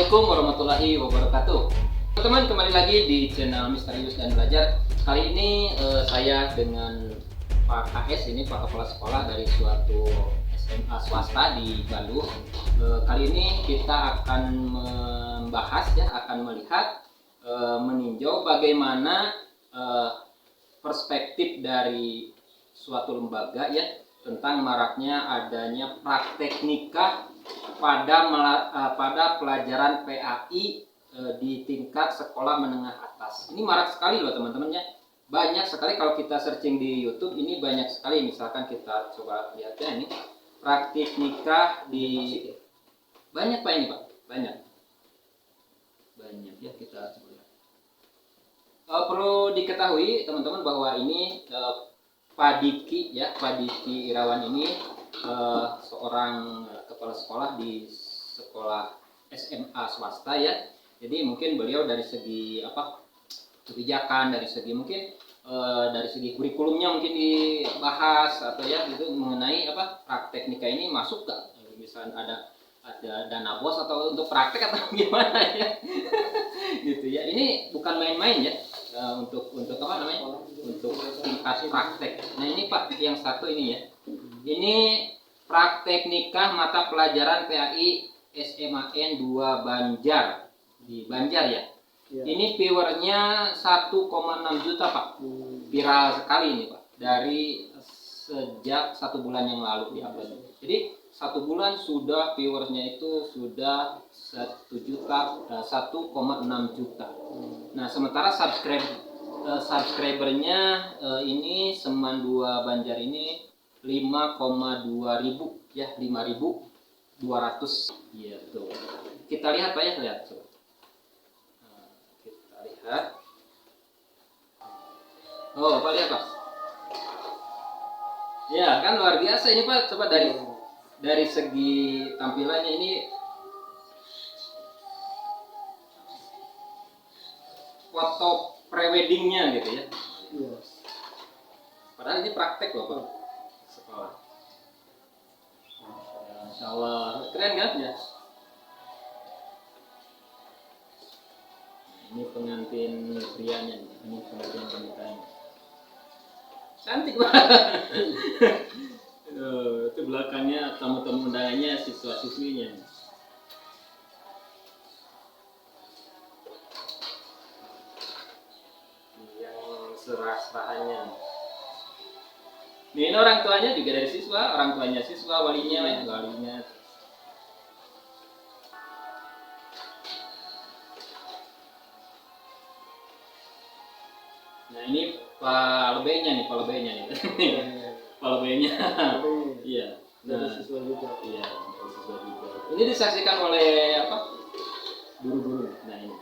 Assalamualaikum warahmatullahi wabarakatuh. Teman-teman, kembali lagi di channel Misterius dan Belajar. Kali ini saya dengan Pak KS, ini Pak Kepala Sekolah dari suatu SMA swasta di Bandung. Kali ini kita akan membahas akan melihat, meninjau bagaimana perspektif dari suatu lembaga tentang maraknya adanya praktek nikah pada pelajaran PAI di tingkat sekolah menengah atas. Ini marak sekali loh teman-teman ya. Banyak sekali kalau kita searching di YouTube, ini banyak sekali. Misalkan kita coba lihat ya, ini praktik nikah di banyak Pak, ini Pak, banyak ya, kita coba lihat. Perlu diketahui teman-teman bahwa ini Pak Diki Irawan ini seorang kepala sekolah di sekolah SMA swasta ya. Jadi mungkin beliau dari segi kebijakan, dari segi mungkin dari segi kurikulumnya mungkin dibahas atau gitu mengenai praktek nikah ini masuk gak? Misalnya ada dana bos atau untuk praktek atau gimana ya? Gitu ya. Ini bukan main-main ya. Untuk tingkat praktek. Nah ini Pak, yang satu ini ya. Ini praktek nikah mata pelajaran PAI SMAN 2 Banjar di Banjar ya. Ini viewernya 1,6 juta Pak. Viral sekali ini Pak. Dari sejak 1 bulan yang lalu diupload. Jadi 1 bulan sudah viewersnya itu sudah 1,6 juta. Nah sementara subscribernya ini Seman 2 Banjar ini 5,2 ribu ya, 5.200 gitu. Kita lihat Pak ya, lihat coba. Kita lihat. Oh Pak, lihat Pak. Ya kan luar biasa ini Pak. Coba dari segi tampilannya ini foto preweddingnya gitu ya. Padahal ini praktek loh Pak. Sekolah. Masya Allah, keren kan ya? Ini pengantin prianya, ini pengantin wanitanya. Cantik banget. Itu belakangnya tamu-tamu undangannya, siswa-siswinya. Yang serah-serahannya. Ini orang tuanya juga dari siswa, orang tuanya siswa, walinya. Nah ini Pak Lebenya nih. Pak Lebenya. Iya. Nah, siswa juga. Iya, siswa juga. Ini disaksikan oleh guru-guru. Nah ini.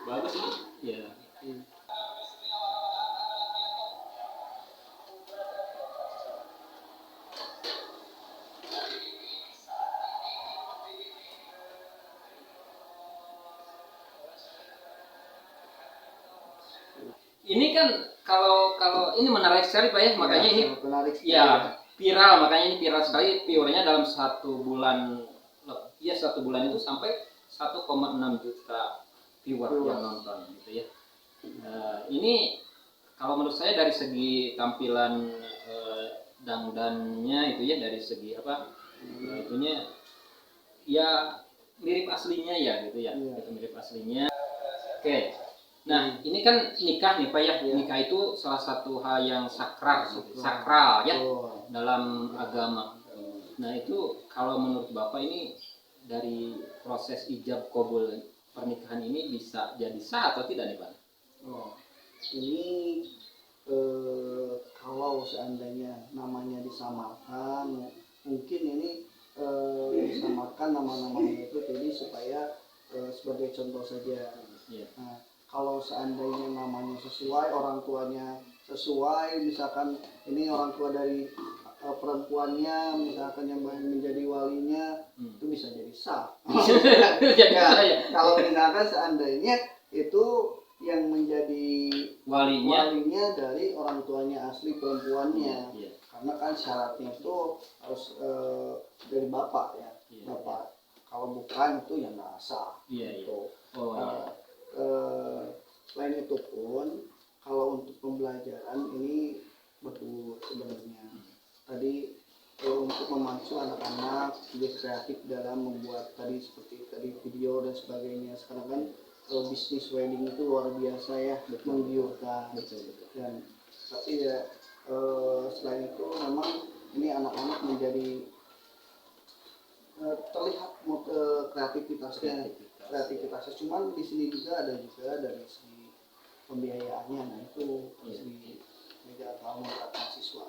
Bagus nih. Ya. Ini kan kalau ini menarik sekali Pak ya, makanya ini ya viral, makanya ini viral sekali viewernya dalam 1 bulan. Ya 1 bulan itu sampai 1,6 juta viewer yang nonton gitu ya. Ini kalau menurut saya dari segi tampilan dandannya itu ya, dari segi itunya ya mirip aslinya ya gitu ya. Itu mirip aslinya. Oke. Nah, ini kan nikah nih Pak ya. Nikah itu salah satu hal yang sakral ya dalam agama. Nah, itu kalau menurut Bapak ini dari proses ijab kabul pernikahan ini bisa jadi sah atau tidak nih Pak? Ini kalau seandainya namanya disamarkan, mungkin ini disamarkan nama-namanya itu jadi supaya sebagai contoh saja. Nah, kalau seandainya namanya sesuai, orang tuanya sesuai, misalkan ini orang tua dari perempuannya, misalkan yang menjadi walinya, itu bisa jadi sah. Ya, kalau misalkan seandainya itu yang menjadi walinya dari orang tuanya asli perempuannya. Karena kan syaratnya itu harus dari bapak ya, bapak. Kalau bukan itu ya nggak sah. Gitu. Selain itu pun kalau untuk pembelajaran ini betul sebenarnya. Tadi untuk memacu anak-anak lebih kreatif dalam membuat tadi seperti tadi video dan sebagainya. Sekarang kan bisnis wedding itu luar biasa ya, menggiurkan. Dan tapi ya selain itu memang ini anak-anak menjadi terlihat kreativitasnya. Cuman di sini juga ada dari segi pembiayaannya. Nah itu tidak tahu menerapkan siswa.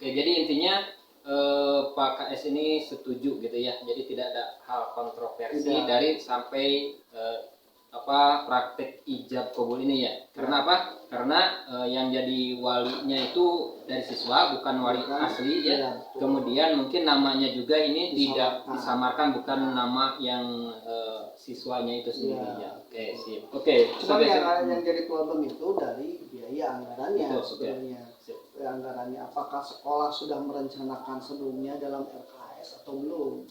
Oke, jadi intinya Pak KS ini setuju gitu ya. Jadi tidak ada hal kontroversi dari sampai praktek ijab kabul ini ya. Karena apa? Karena yang jadi walinya itu dari siswa, bukan wali asli ya. Kemudian mungkin namanya juga ini tidak disamarkan, bukan nama yang siswanya itu sendiri ya. Oke, sip. Oke. Cuma yang jadi problem itu dari biaya anggarannya sebenarnya. Anggarannya apakah sekolah sudah merencanakan sebelumnya dalam RKS atau belum?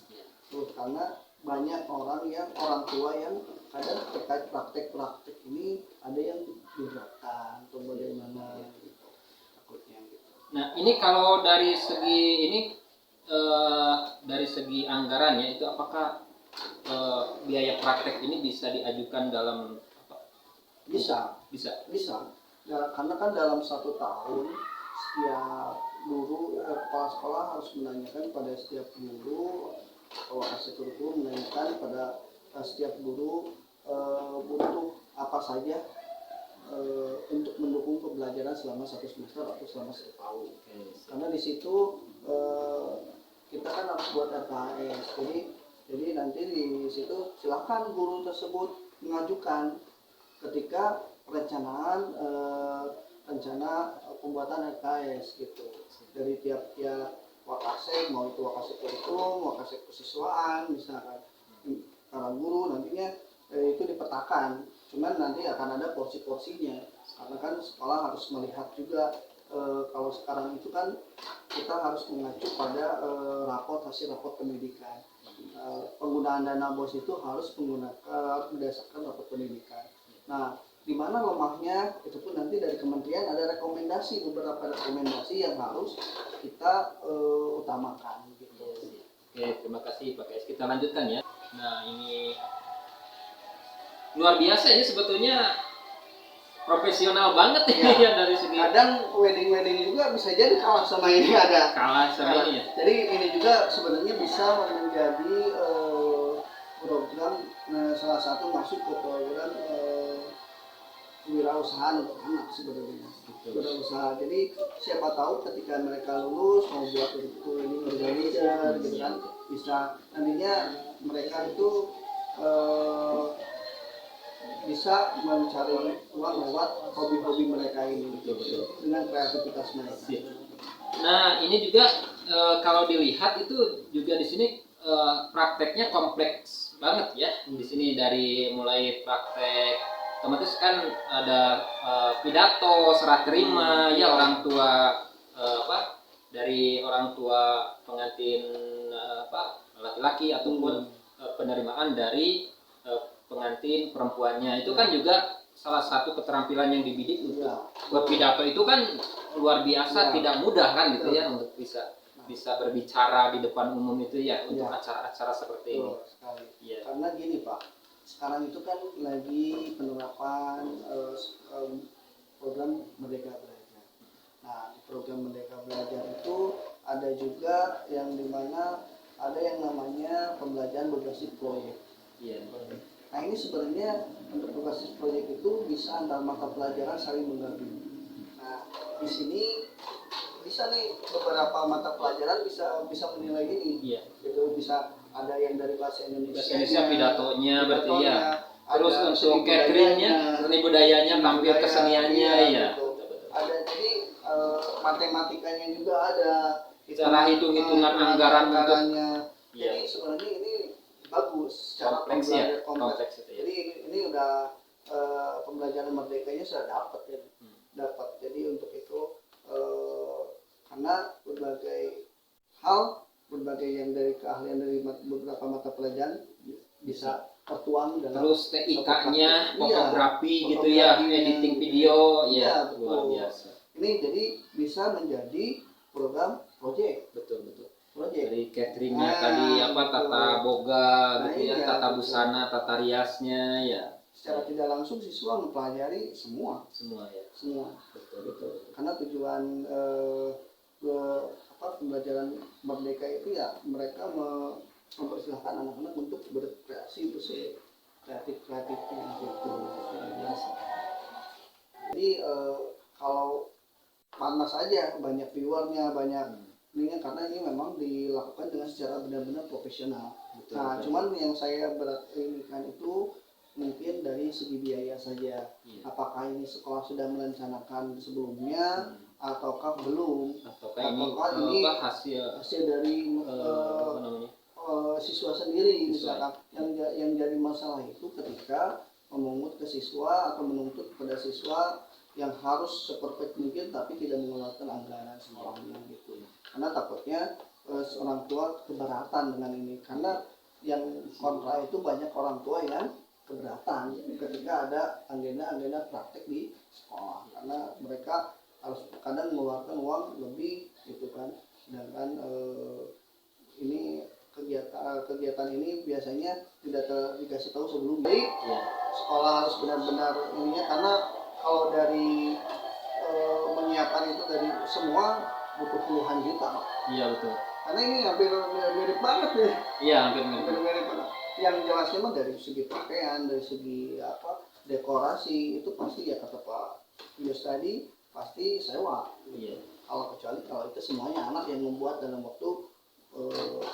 Karena banyak orang tua yang kadang terkait praktek ini ada yang diberatkan atau bagaimana gitu, takutnya gitu. Nah ini kalau dari segi anggarannya itu apakah biaya praktek ini bisa diajukan dalam apa? Bisa. Ya, karena kan dalam 1 tahun setiap guru kepala sekolah harus menanyakan pada setiap guru, kalau kasih kurikulum menanyakan pada setiap guru butuh apa saja untuk mendukung pembelajaran selama 1 semester atau selama 1 tahun. Karena di situ kita kan harus buat RKS. Jadi nanti di situ silakan guru tersebut mengajukan ketika rencana pembuatan RKS gitu. Dari tiap-tiap wakasek, mau itu wakasek kurikulum, wakasek kesiswaan, misalkan para guru nantinya itu dipetakan. Cuman nanti akan ada porsi-porsinya, karena kan sekolah harus melihat juga kalau sekarang itu kan kita harus mengacu pada hasil raport pendidikan. Penggunaan dana BOS itu harus berdasarkan raport pendidikan. Nah, di mana lemahnya itu pun nanti dari kementerian ada beberapa rekomendasi yang harus kita utamakan gitu. Oke, terima kasih Pak KS. Kita lanjutkan ya. Nah, ini luar biasa ini sebetulnya profesional banget ya, ya dari segi. Kadang wedding juga bisa jadi kalah sama ini ini ya. Jadi ini juga sebenarnya bisa menjadi program salah satu masuk ke program kewirausahaan untuk anak sebenarnya. Kewirausahaan. Jadi siapa tahu ketika mereka lulus mau buat wedding organizer gitu kan, bisa nantinya mereka itu bisa mencari uang lewat hobi-hobi mereka ini dengan kreativitas mereka. Nah ini juga kalau dilihat itu juga di sini prakteknya kompleks banget ya. Di sini dari mulai praktek otomatis kan ada pidato, serah terima ya orang tua dari orang tua pengantin laki-laki ataupun penerimaan dari pengantin perempuannya itu kan juga salah satu keterampilan yang dibidik untuk berpidato itu kan luar biasa, tidak mudah kan gitu ya untuk bisa berbicara di depan umum itu ya untuk acara-acara seperti ini. Ya. Karena gini Pak, sekarang itu kan lagi penerapan program Merdeka Belajar. Nah di program Merdeka Belajar itu ada juga yang dimana ada yang namanya pembelajaran berbasis proyek. Nah ini sebenarnya untuk berbasis proyek itu bisa antar mata pelajaran saling menggabung. Nah di sini bisa nih beberapa mata pelajaran bisa menilai ini. Itu bisa ada yang dari bahasa Indonesia pidatonya berarti ya. Terus untuk cateringnya, seni budayanya, tampil keseniannya ya. Ada jadi matematikanya juga ada. Cara hitung-hitungan anggarannya. Jadi sebenarnya ini bagus, kompleks ya. Jadi ini udah pembelajaran merdekanya sudah dapat ya. Dapat. Jadi untuk itu karena berbagai hal, berbagai yang dari keahlian dari beberapa mata pelajaran bisa tertuang dalam terus TIK-nya, fotografi iya, gitu ya, editing video ya, luar biasa. Ini jadi bisa menjadi program project. Betul betul. Project. Dari cateringnya tadi apa tata boga gitu ya, iya, tata busana, tata riasnya ya. Secara tidak langsung siswa mempelajari semua ya. Semua. Betul. Karena tujuan pembelajaran merdeka itu ya mereka mempersilahkan anak-anak untuk berkreasi, untuk kreatifnya gitu. Jadi kalau panas aja banyak viewernya, banyak ini karena ini memang dilakukan dengan secara benar-benar profesional. Betul. Cuman yang saya berinkan itu mungkin dari segi biaya saja. Apakah ini sekolah sudah merencanakan sebelumnya ataukah belum? Ataukah ini hasil dari siswa sendiri misalkan. Yang jadi masalah itu ketika memungut ke siswa atau menuntut kepada siswa yang harus seperfect mungkin tapi tidak mengeluarkan anggaran sekolahnya gitu. Karena takutnya orang tua keberatan dengan ini, karena yang kontra itu banyak orang tua yang keberatan ketika ada agenda praktek di sekolah, karena mereka harus kadang mengeluarkan uang lebih gitu kan. Sedangkan ini kegiatan ini biasanya tidak dikasih tahu sebelumnya. Jadi sekolah harus benar-benar ininya, karena kalau dari menyiapkan itu dari semua butuh puluhan juta, Pak. Iya betul. Karena ini hampir mirip banget ya. Iya hampir mirip banget. Yang jelasnya mah dari segi pakaian, dari segi dekorasi itu pasti ya kata Pak Yus tadi pasti sewa. Iya. Kalau itu semuanya anak yang membuat dalam waktu 100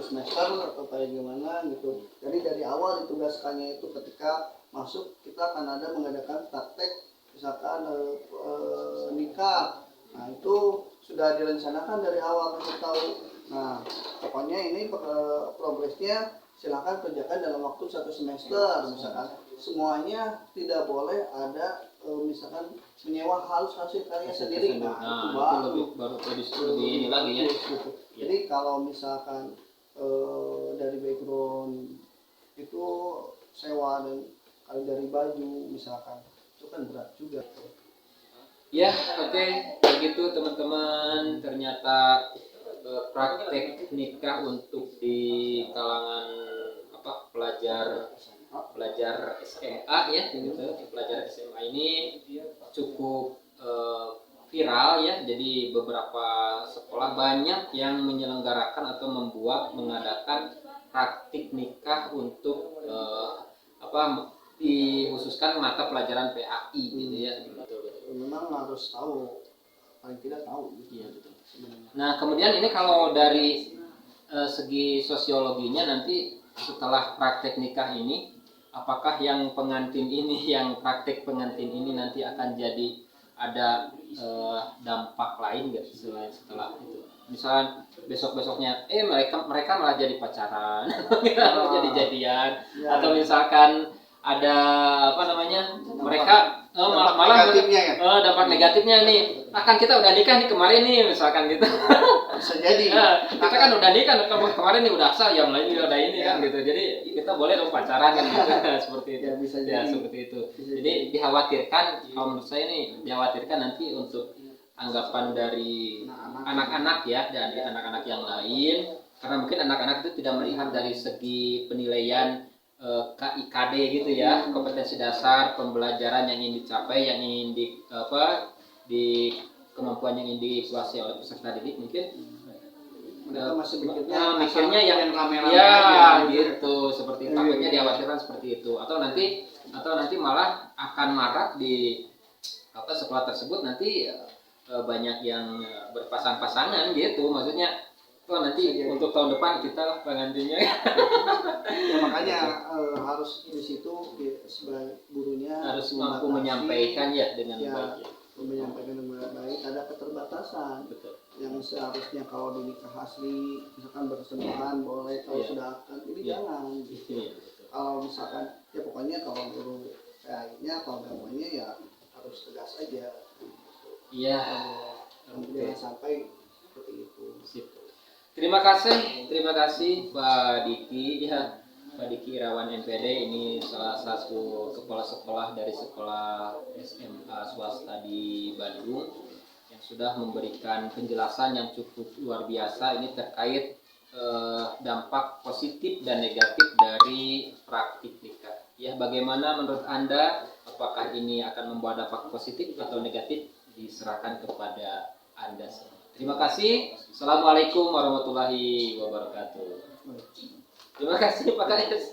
semester atau kayak gimana gitu. Jadi dari awal ditugaskannya itu ketika masuk kita akan ada mengadakan praktek misalkan nikah. Nah itu sudah direncanakan dari awal kita tahu. Nah pokoknya ini progresnya silakan kerjakan dalam waktu 1 semester misalkan. Semuanya tidak boleh ada misalkan menyewa harus hasil karya sendiri. Nah itu baru lebih ini lagi ya. Jadi kalau misalkan dari background itu sewa dan kalau dari baju misalkan itu kan berat juga. Ya, oke. Begitu teman-teman, ternyata praktek nikah untuk di kalangan pelajar SMA ya, gitu. Pelajar SMA ini cukup viral ya. Jadi beberapa sekolah banyak yang menyelenggarakan atau mengadakan praktik nikah untuk dikhususkan mata pelajaran PAI gitu ya. Memang harus tahu, paling tidak tahu gitu. Iya betul. Nah kemudian ini kalau dari segi sosiologinya nanti setelah praktek nikah ini, apakah yang pengantin ini, yang praktek pengantin ini nanti akan jadi ada dampak lain nggak setelah itu? Misalnya besoknya mereka malah jadi pacaran, jadi jadian, atau misalkan ada mereka malah dampak negatifnya nih, akan kita udah nikah nih kemarin nih misalkan gitu. Bisa jadi kita kan udah nikah kemarin nih udah sah, yang lain udah ini kan gitu, jadi kita boleh dong pacaran kan gitu. Seperti itu ya, seperti itu. Jadi dikhawatirkan, kalau menurut saya nih dikhawatirkan nanti untuk anggapan dari anak-anak ya, dari anak-anak yang lain, karena mungkin anak-anak itu tidak melihat dari segi penilaian KIKD gitu ya, kompetensi dasar pembelajaran yang ingin dicapai, yang ingin di kemampuan yang ingin dikuasai oleh peserta didik. Mungkin mereka masih mikirnya yang rame-rame ya gitu, seperti takutnya dikhawatirkan seperti itu, atau nanti malah akan marak di sekolah tersebut nanti banyak yang berpasang-pasangan gitu, maksudnya nanti untuk tahun depan kita pengantinnya. Ya makanya harus di situ sebagai gurunya harus mampu menyampaikan ya dengan baik. Menyampaikan dengan baik, ada keterbatasan. Betul. Yang seharusnya kalau di nikah asli misalkan bersentuhan boleh, kalau sudah akan ini jangan gitu. Kalau misalkan ya pokoknya kalau guru akhirnya agamanya ya harus tegas aja. Iya. Jangan sampai seperti itu. Sip. Terima kasih Pak Diki ya. Pak Diki Irawan MPD ini salah satu kepala sekolah dari sekolah SMA swasta di Bandung yang sudah memberikan penjelasan yang cukup luar biasa ini terkait dampak positif dan negatif dari praktik nikah. Ya, bagaimana menurut Anda? Apakah ini akan membawa dampak positif atau negatif? Diserahkan kepada Anda semua. Terima kasih. Assalamualaikum warahmatullahi wabarakatuh. Terima kasih Pak Kades.